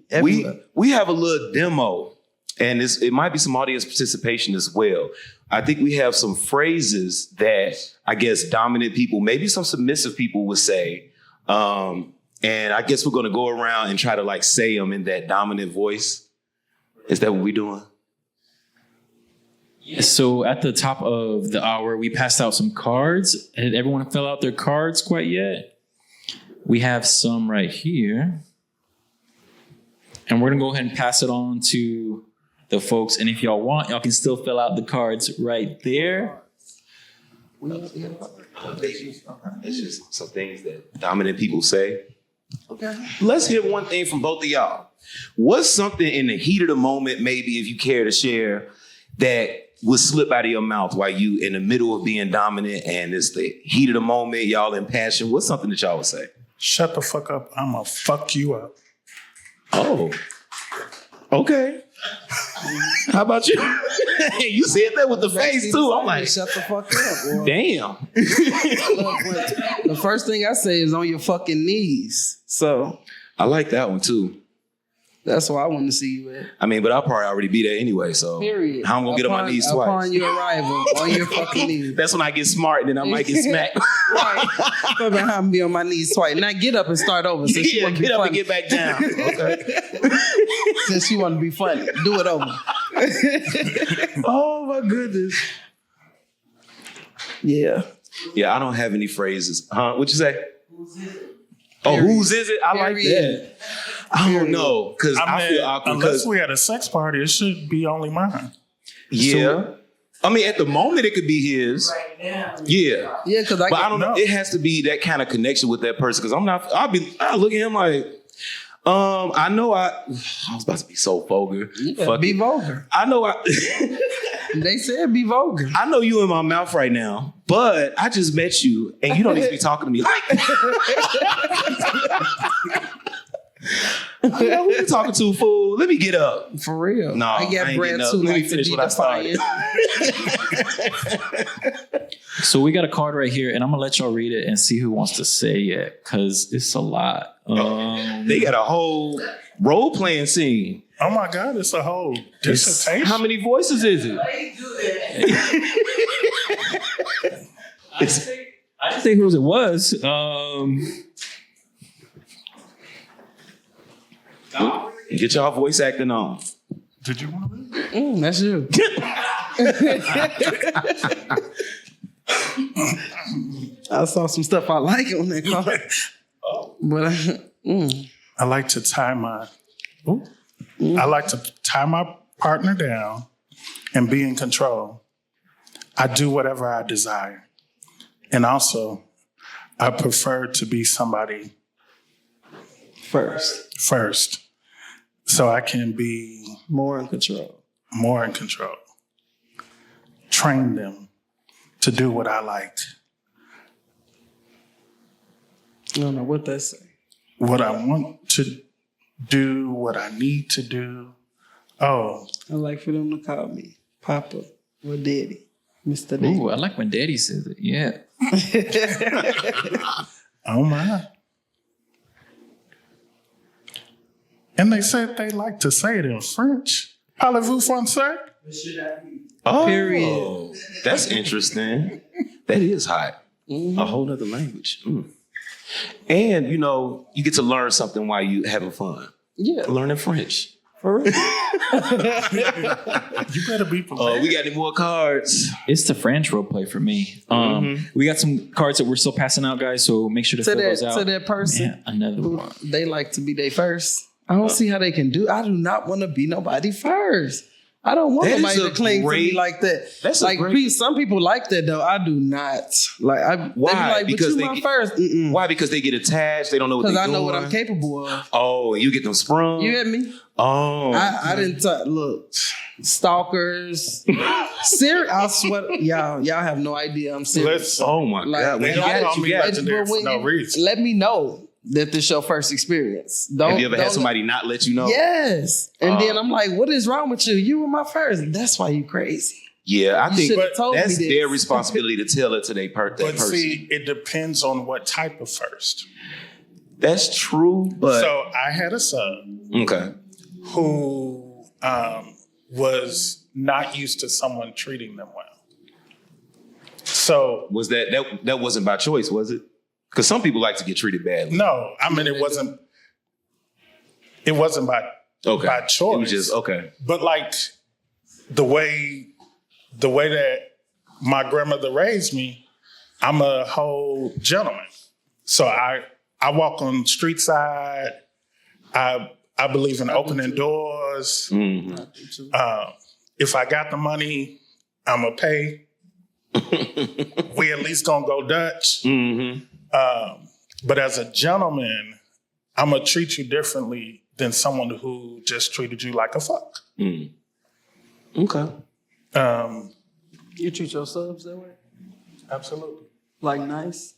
have a little demo. And it might be some audience participation as well. I think we have some phrases that I guess dominant people, maybe some submissive people would say. And I guess we're going to go around and try to like say them in that dominant voice. Is that what we're doing? Yeah, so at the top of the hour, we passed out some cards. Had everyone fill out their cards quite yet? We have some right here. And we're going to go ahead and pass it on to the folks. And if y'all want, y'all can still fill out the cards right there. It's just some things that dominant people say. Okay. Let's hear one thing from both of y'all. What's something in the heat of the moment, maybe if you care to share, that would slip out of your mouth while you in the middle of being dominant and it's the heat of the moment, y'all in passion? What's something that y'all would say? Shut the fuck up. I'ma fuck you up. Oh. Okay. How about you? You said that with the face too. I'm like, shut the fuck up. Boy. Damn. Look, the first thing I say is on your fucking knees. So I like that one too. That's why I want to see you at. I mean, but I'll probably already be there anyway. So period. How I'm gonna get on my knees twice? Upon your arrival, on your fucking knees. That's when I get smart, and then I might get smacked. Right. I'm gonna be on my knees twice. Now get up and start over. Since yeah, get up and get back down. Okay. Since you want to be funny, do it over. Oh my goodness. Yeah. Yeah, I don't have any phrases. What'd you say? Oh, whose is it? I like that. I don't know, because I feel awkward. Unless we had a sex party, it should be only mine. Yeah. So, I mean, at the moment, it could be his. Right now. Yeah. Yeah, because I don't know. It has to be that kind of connection with that person, because I look at him like, I know I was about to be so vulgar. Yeah, be vulgar. I know They said be vulgar. I know you in my mouth right now, but I just met you, and you don't need to be talking to me like that. Who you talking to, fool? Let me get up. For real. No, I got bread too. Let me finish what I started. So we got a card right here, and I'm gonna let y'all read it and see who wants to say it, because it's a lot. They got a whole role-playing scene. Oh my God, it's a whole dissertation. How many voices is it? Why you do that? I didn't say whose it was. Get y'all voice acting on. Did you want to read? That's you. I saw some stuff I like on that card. But I like to tie my partner down and be in control. I do whatever I desire. And also, I prefer to be somebody first, so I can be More in control. more in control. Train them to do what I liked, I don't know what that say. what I want to do, what I need to do. Oh, I like for them to call me Papa or Daddy, Mr. Daddy. Ooh, I like when Daddy says it. Yeah. oh my. And they said they like to say it in French. Parlez-vous français? Oh, Period. That's interesting. That is hot. A whole other language. And, you know, you get to learn something while you having fun. Yeah. Learning French. For real. You better be prepared. We got any more cards? It's the French role play for me. We got some cards that we're still passing out, guys, so make sure to fill those out. To that person Yeah, another who one. they like to be their first. I don't see how they can do. I do not want to be nobody first. I don't want That is nobody a to cling to me great- like that. that's a like great- some people like that though. I do not. Like Why? They be like, Because but they you my get- first. Why? Because they get attached. They don't know what Because they're I know doing. what I'm capable of. Oh, and you get them sprung. You hear me? Oh. I didn't look. Stalkers. Serious. I swear, y'all have no idea. I'm serious. Oh my Like, God. They When don't you got call it, you me got it. legendary for no reason. Let me know that this your first experience. Have you ever had don't- somebody not let you know? Yes. And then I'm like, what is wrong with you? You were my first. That's why you crazy. Yeah, I You think should've told me that's this. their responsibility to tell it to that But person. see, it depends on what type of first. That's true, but So I had a son okay. who was not used to someone treating them well. So Was that wasn't by choice, was it? Because some people like to get treated badly. no, I mean it wasn't by Okay. by choice. It was just okay. But like the way that my grandmother raised me, I'm a whole gentleman. So I walk on street side. I believe in opening doors. If I got the money, I'ma pay. We at least gonna go Dutch. But as a gentleman, I'm gonna treat you differently than someone who just treated you like a fuck. Okay. You treat your subs that way? Absolutely. Like nice?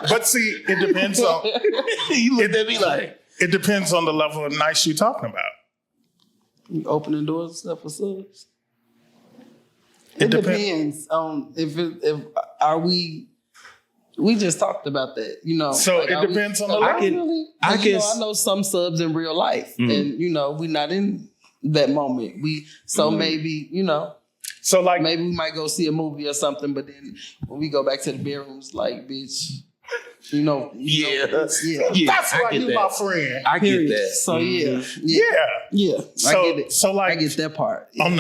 But see, it depends on You looked at me like it depends on the level of nice you're talking about. You opening doors and stuff for subs? It It depends. depends on if are we just talked about that, you know. So like, it are we- depends on the are level. we really? I 'Cause, you know, guess- I know some subs in real life, and you know we're not in that moment. Maybe you know. So like Maybe we might go see a movie or something, but then when we go back to the bedrooms, like, bitch, you know, Yeah. it's- yeah. that's I why get you that. my friend. I get Period. that. So yeah, Yeah. I get it. So like I get that part. Yeah. on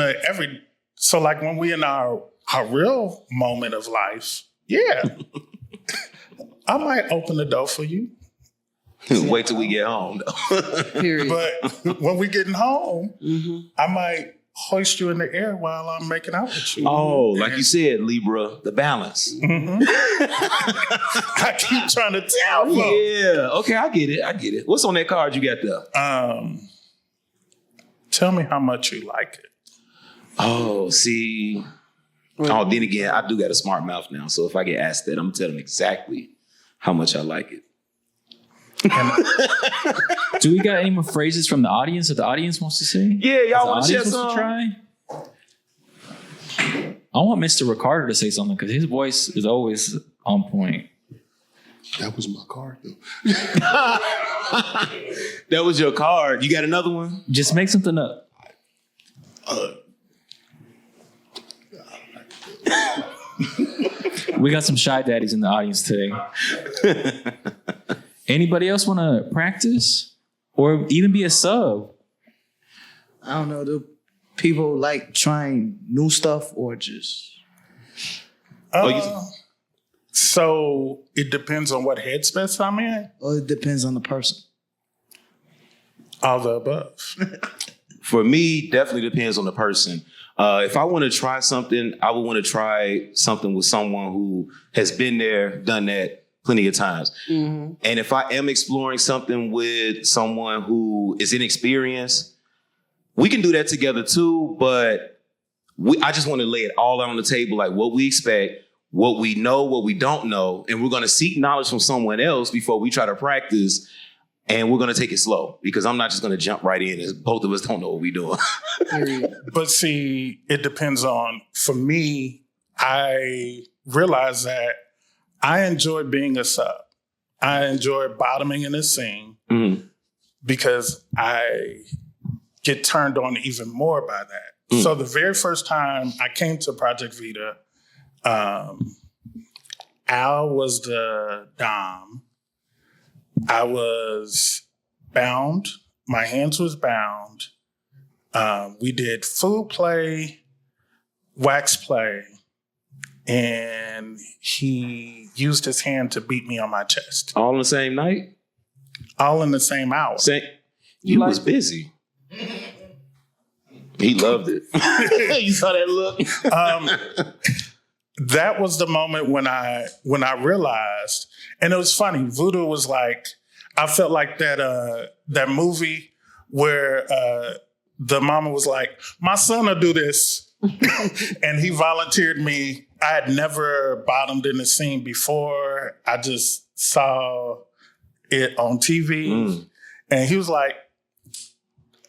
so like when we in our real moment of life, yeah. I might open the door for you. Wait till we get home though. Period. But when we getting home, I might hoist you in the air while I'm making out with you. Oh, like you said, Libra, the balance. I keep trying to tell you. Yeah. Okay, I get it. What's on that card you got there? Tell me how much you like it. Oh, see. Oh, then again, I do got a smart mouth now. So if I get asked that, I'm telling exactly how much I like it. Do we got any more phrases from the audience that the audience wants to say? Yeah, y'all want to share Audience wants some? to try? I want Mr. Ricardo to say something because his voice is always on point. That was my card, though. That was your card. You got another one? Just make something up. We got some shy daddies in the audience today. Anybody else want to practice or even be a sub? I don't know. Do people like trying new stuff or just? So it depends on what headspace I'm in. Or it depends on the person. All the above. For me, definitely depends on the person. If I want to try something, I would want to try something with someone who has been there, done that plenty of times. Mm-hmm. And if I am exploring something with someone who is inexperienced, we can do that together too. But I just want to lay it all out on the table, like what we expect, what we know, what we don't know. And we're going to seek knowledge from someone else before we try to practice. And we're going to take it slow because I'm not just going to jump right in as both of us don't know what we're doing. But see, it depends on, for me, I realize that I enjoy being a sub. I enjoy bottoming in a scene because I get turned on even more by that. So the very first time I came to Project Vida, Al was the dom. I was bound. My hands was bound. We did food play, wax play, and he used his hand to beat me on my chest. All in the same night? All in the same hour. You was busy. He loved it. You saw that look? That was the moment when I realized, and it was funny. Voodoo was like, I felt like that movie where the mama was like, my son will do this. And he volunteered me. I had never bottomed in a scene before. I just saw it on TV. And he was like,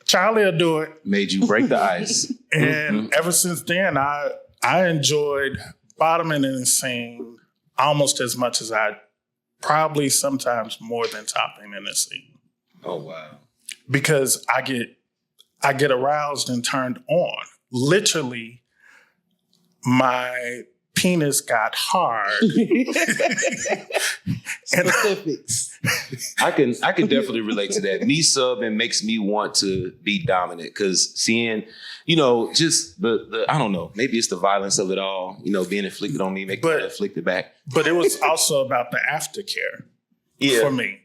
Charlie will do it. Made you break the ice. And ever since then, I enjoyed bottoming in a scene almost as much as I probably sometimes more than topping in a scene. Oh, wow. Because I get aroused and turned on. Literally, my penis got hard. Specifics. I can definitely relate to that. Me subbing makes me want to be dominant because seeing, just the I don't know, maybe it's the violence of it all, being inflicted on me, making me inflicted back. But it was also about the aftercare for me.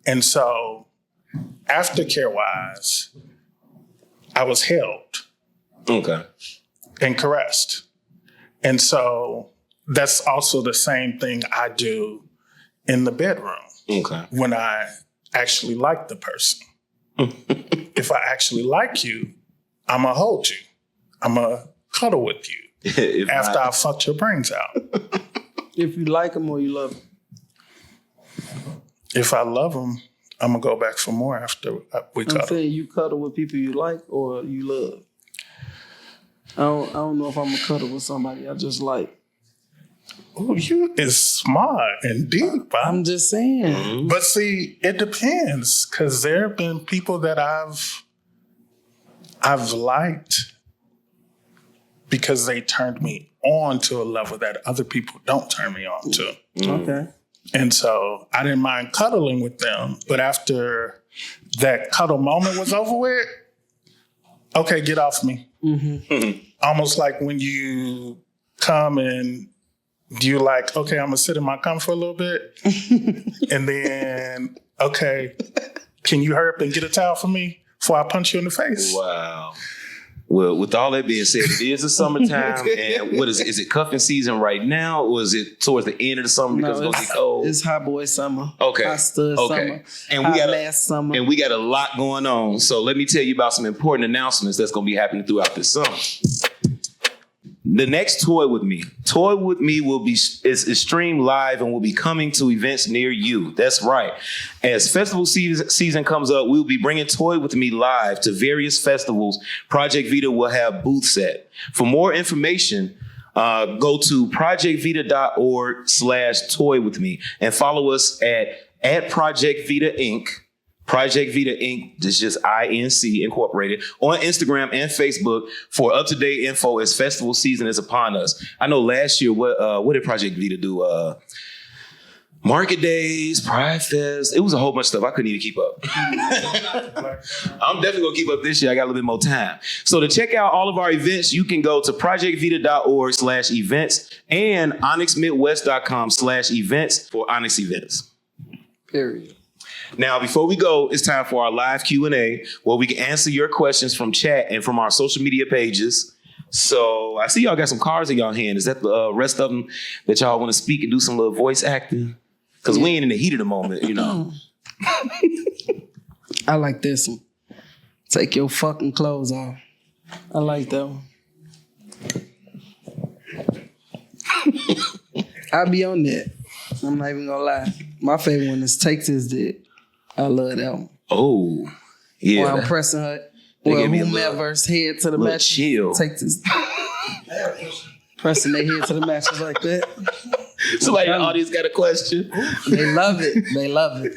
And so aftercare wise, I was held. Okay. And caressed. And so that's also the same thing I do in the bedroom. Okay. When I actually like the person. If I actually like you, I'm going to hold you. I'm going to cuddle with you after I fucked your brains out. If you like them or you love them? If I love them, I'm going to go back for more after we cuddle. I'm saying you cuddle with people you like or you love. I don't know if I'm going to cuddle with somebody I just like. Oh, you is smart and deep. I'm just saying. But see, it depends because there have been people that I've liked because they turned me on to a level that other people don't turn me on to. Okay. And so I didn't mind cuddling with them, but after that cuddle moment was over with, okay, get off me. Almost like when you come and you like, okay, I'm gonna sit in my cum for a little bit. And then, okay, can you hurry up and get a towel for me before I punch you in the face? Wow. Well, with all that being said, it is the summertime. And what is it? Is it cuffing season right now? Or is it towards the end of the summer because it's going to get cold? It's hot boy summer. Okay. Hot stud summer. And last summer. And we got a lot going on. So let me tell you about some important announcements that's going to be happening throughout this summer. The next Toy With Me. Toy With Me is streamed live and will be coming to events near you. That's right. As festival season comes up, we'll be bringing Toy With Me live to various festivals. Project Vida will have booths at. For more information, go to projectvita.org/toywithme and follow us at Project Vida Inc. Project Vida Inc. This is just INC Incorporated on Instagram and Facebook for up-to-date info as festival season is upon us. I know last year, what did Project Vida do? Market days, Pride Fest. It was a whole bunch of stuff. I couldn't even keep up. I'm definitely going to keep up this year. I got a little bit more time. So to check out all of our events, you can go to projectvita.org/events and onyxmidwest.com/events for Onyx events. Period. Now, before we go, it's time for our live Q&A where we can answer your questions from chat and from our social media pages. So I see y'all got some cards in y'all hand. Is that the rest of them that y'all want to speak and do some little voice acting? Because we ain't in the heat of the moment, you know. I like this one. Take your fucking clothes off. I like that one. I be on that. I'm not even gonna lie. My favorite one is Take This Dick. I love that one. Oh, yeah. Or I'm pressing her. Well, whomever's head to the mattress. Chill. Take this. Pressing their head to the mattress like that. So like the audience got a question. They love it. They love it.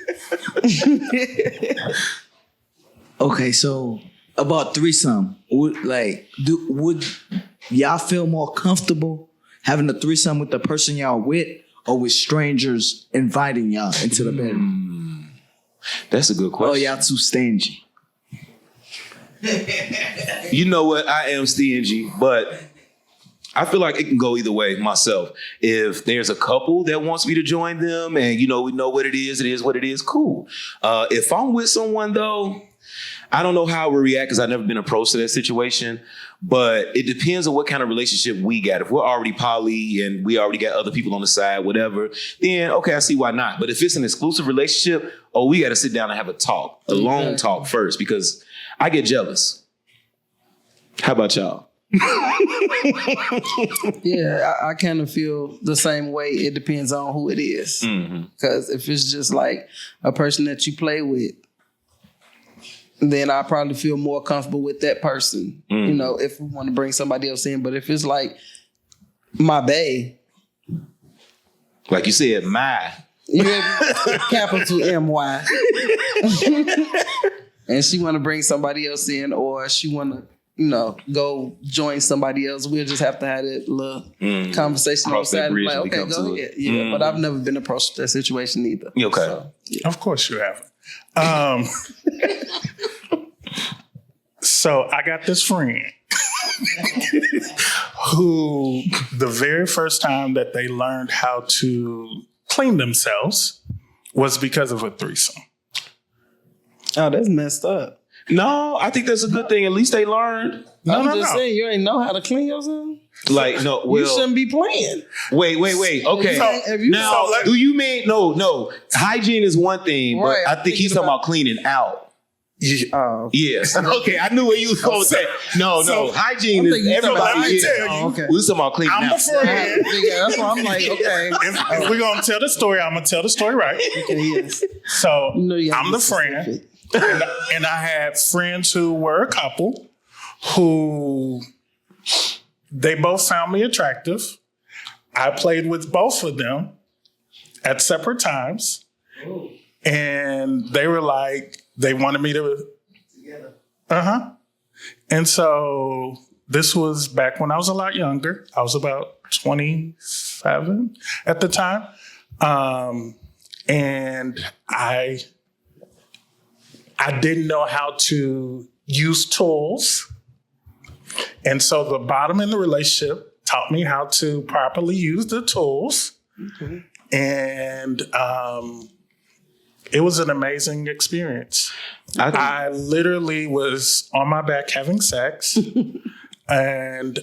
Okay, so about threesome, would y'all feel more comfortable having a threesome with the person y'all with, or with strangers inviting y'all into the bedroom? That's a good question. Oh, y'all too stingy. You know what? I am stingy, but I feel like it can go either way myself. If there's a couple that wants me to join them and, we know what it is what it is, cool. If I'm with someone, though, I don't know how I would react because I've never been approached to that situation, but it depends on what kind of relationship we got. If we're already poly and we already got other people on the side, whatever, then, okay, I see why not. But if it's an exclusive relationship, we got to sit down and have a talk, a long talk first, because I get jealous. How about y'all? Yeah, I kind of feel the same way. It depends on who it is. Because if it's just like a person that you play with, then I probably feel more comfortable with that person, if we want to bring somebody else in. But if it's like my bae. Like you said, my. Capital M-Y. And she want to bring somebody else in, or she want to, go join somebody else. We'll just have to have that little conversation on side. Like, okay, go ahead. Yeah, but I've never been approached with that situation either. Okay. So, yeah. Of course you haven't. So I got this friend who the very first time that they learned how to clean themselves was because of a threesome. Oh, that's messed up. No, I think that's a good thing. At least they learned. I'm just saying, you ain't know how to clean yourself? Like, no, well. You shouldn't be playing. Wait. Okay. Do you mean, no. Hygiene is one thing, but Right, I think he's talking about cleaning out. Yes. Okay, I knew what you was going to say. No. Hygiene is everybody. Let me tell you. Okay. We're talking about cleaning out. I'm a friend. That's why I'm like, okay. If we're going to tell the story, I'm going to tell the story right. Okay, yes. So You I'm the friend. And I had friends who were a couple who they both found me attractive. I played with both of them at separate times. And they were like, they wanted me to. Together. And so this was back when I was a lot younger. I was about 27 at the time. And I didn't know how to use tools. And so the bottom in the relationship taught me how to properly use the tools. Okay. And it was an amazing experience. I literally was on my back having sex and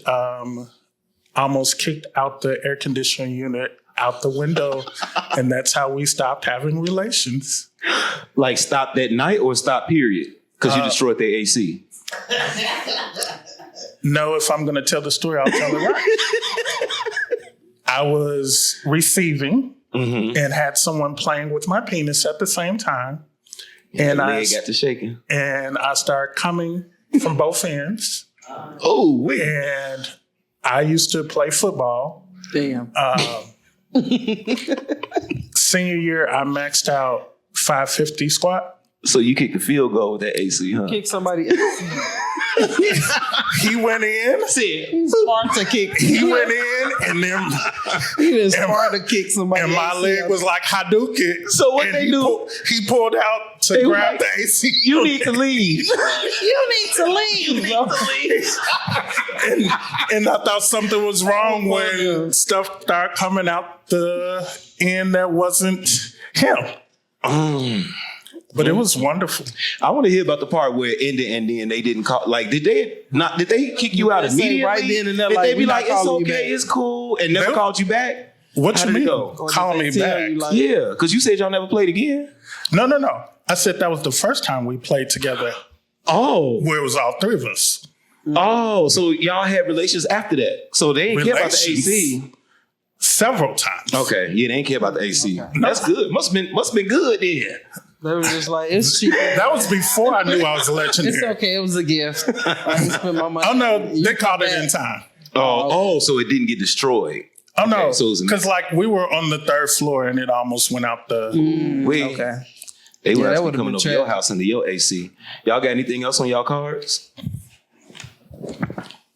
almost kicked out the air conditioning unit out the window. And that's how we stopped having relations. Like stop that night or stop period? Because you destroyed their AC. No, if I'm going to tell the story, I'll tell it right. I was receiving and had someone playing with my penis at the same time. And I got to shaking. And I started coming from both ends. And I used to play football. Damn. Senior year, I maxed out 550 squat. So you kicked the field goal with that AC, huh? Kick somebody. He went in. He's smart to kick. He went in, and then he was smart to kick somebody. And my leg was like Hadouken. So what they do? He pulled out to grab the AC. You need to leave. You need to leave. And I thought something was wrong when stuff started coming out the end that wasn't him. But it was wonderful. I want to hear about the part where it ended and then they didn't call. Like, did they kick you out They say immediately? right then and there, Did like, they be we not like, it's calling you okay, back? it's cool, and never They- called you back? What How you did it mean? go? Calling me back? Yeah, because you said y'all never played again. No. I said that was the first time we played together Oh, where it was all three of us. oh, so y'all had relations after that. So they didn't care about the Relations? AC. Several times. Okay, yeah, they didn't care about the AC. That's good. Must have been good then. They were just like, it's cheap. That was before I knew I was a It's legendary. okay. It was a gift. I didn't spend my money. Oh no, You they come called it back. in time. Oh, so it didn't get destroyed. Oh no, Okay, so it was a- because like we were on the third floor and it almost went out the. Wait, Okay. they were Yeah, that actually would've coming been over your trash. house into your AC. Y'all got anything else on y'all cards?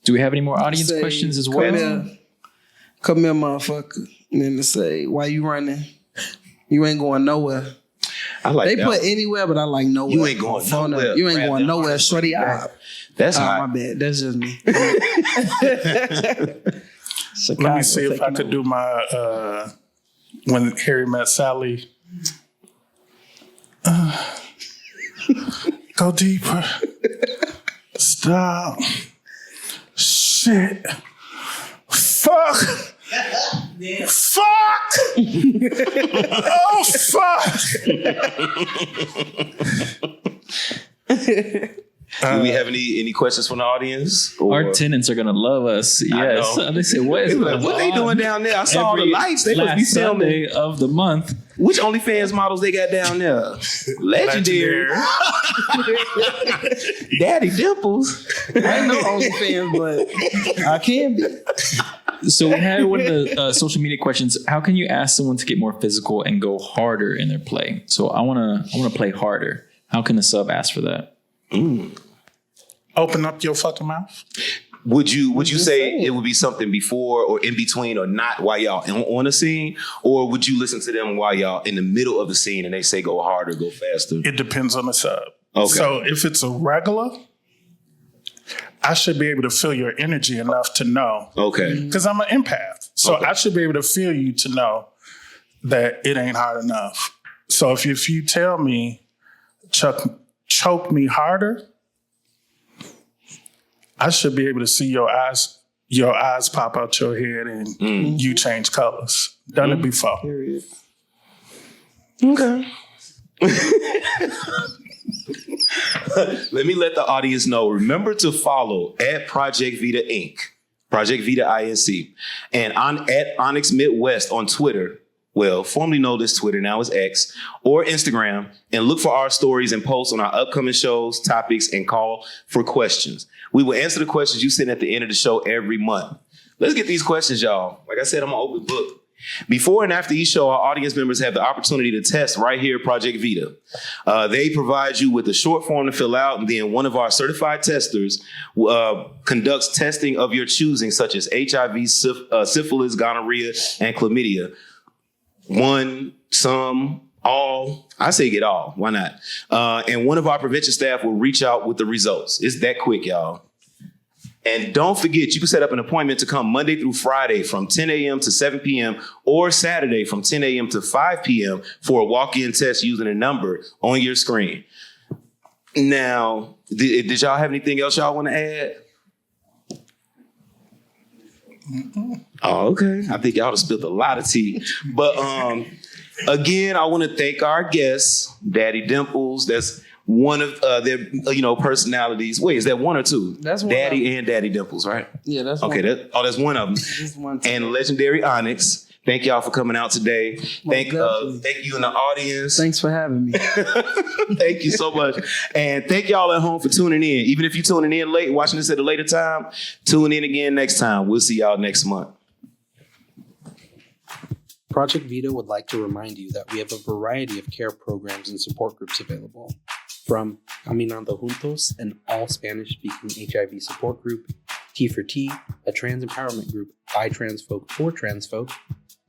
Do we have any more audience Say, questions as Come well? here, motherfucker. And then to say, why you running? You ain't going nowhere. I like They that. put anywhere, but I like nowhere. You ain't going Phone nowhere. up. You ain't Grab going them. nowhere, shorty. That's My hot. bad. That's just me. Let me see if I could do my when Harry met Sally. Go deeper. Stop. Shit. Fuck. Fuck. Oh fuck. Do we have any questions from the audience? Or- Our tenants are gonna love us. Yes. know. They say, what is They like, going what they on doing down there? I saw all the every lights. They must be last filming. Sunday of the month? Which OnlyFans models they got down there? Legendary. Daddy Dimples. I ain't no OnlyFans, but I can be. So we had one of the social media questions. How can you ask someone to get more physical and go harder in their play? So I wanna play harder. How can the sub ask for that? Open up your fucking mouth. Would you say saying. it would be something before or in between or not while y'all on a scene? Or would you listen to them while y'all in the middle of the scene and they say go harder, go faster? It depends on the sub. Okay. So if it's a regular, I should be able to feel your energy enough to know. Okay. Because I'm an empath. So Okay. I should be able to feel you to know that it ain't hard enough. So if you tell me, choke me harder, I should be able to see your eyes pop out your head and you change colors. Done it before. Period. Okay. Let me let the audience know. Remember to follow at Project Vida Inc., Project Vida Inc., and at ONYX Midwest on Twitter. Well, formerly known as Twitter, now is X, or Instagram, and look for our stories and posts on our upcoming shows, topics, and call for questions. We will answer the questions you send at the end of the show every month. Let's get these questions, y'all. Like I said, I'm an open book. Before and after each show, our audience members have the opportunity to test right here at Project Vida. They provide you with a short form to fill out, and then one of our certified testers conducts testing of your choosing, such as HIV, syphilis, gonorrhea, and chlamydia. One, some, all. I say get all. Why not? And one of our prevention staff will reach out with the results. It's that quick, y'all. And don't forget, you can set up an appointment to come Monday through Friday from 10 a.m. to 7 p.m. or Saturday from 10 a.m. to 5 p.m. for a walk-in test using a number on your screen. Now, did y'all have anything else y'all want to add? Oh, okay. I think y'all have spilled a lot of tea. But again, I want to thank our guests, Daddy Dimples. That's one of their personalities. Wait, is that one or two? That's one Daddy and Daddy Dimples, right? Yeah, that's Okay, one. that's one of them. That's one. And legendary ONYX. Thank y'all for coming out today. Thank you in the audience. Thanks for having me. Thank you so much. And thank y'all at home for tuning in. Even if you're tuning in late, watching this at a later time, tune in again next time. We'll see y'all next month. Project Vida would like to remind you that we have a variety of care programs and support groups available. From Caminando Juntos, an all-Spanish-speaking HIV support group, T for T, a trans empowerment group by trans folk for trans folk,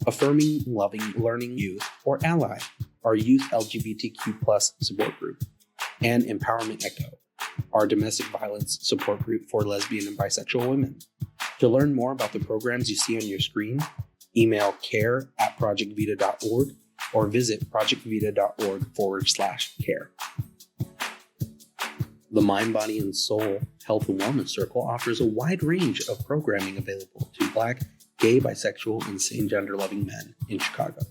Affirming Loving Learning Youth, or Ally, our youth LGBTQ+ support group, and Empowerment Echo, our domestic violence support group for lesbian and bisexual women. To learn more about the programs you see on your screen, email care@projectvita.org or visit projectvita.org/care. The Mind, Body, and Soul Health and Wellness Circle offers a wide range of programming available to Black, gay, bisexual, and same gender-loving men in Chicago.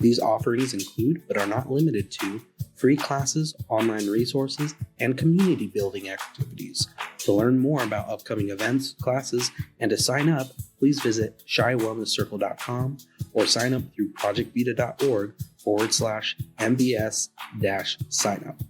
These offerings include, but are not limited to, free classes, online resources, and community building activities. To learn more about upcoming events, classes, and to sign up, please visit shywellnesscircle.com or sign up through projectvita.org/MBS-sign up.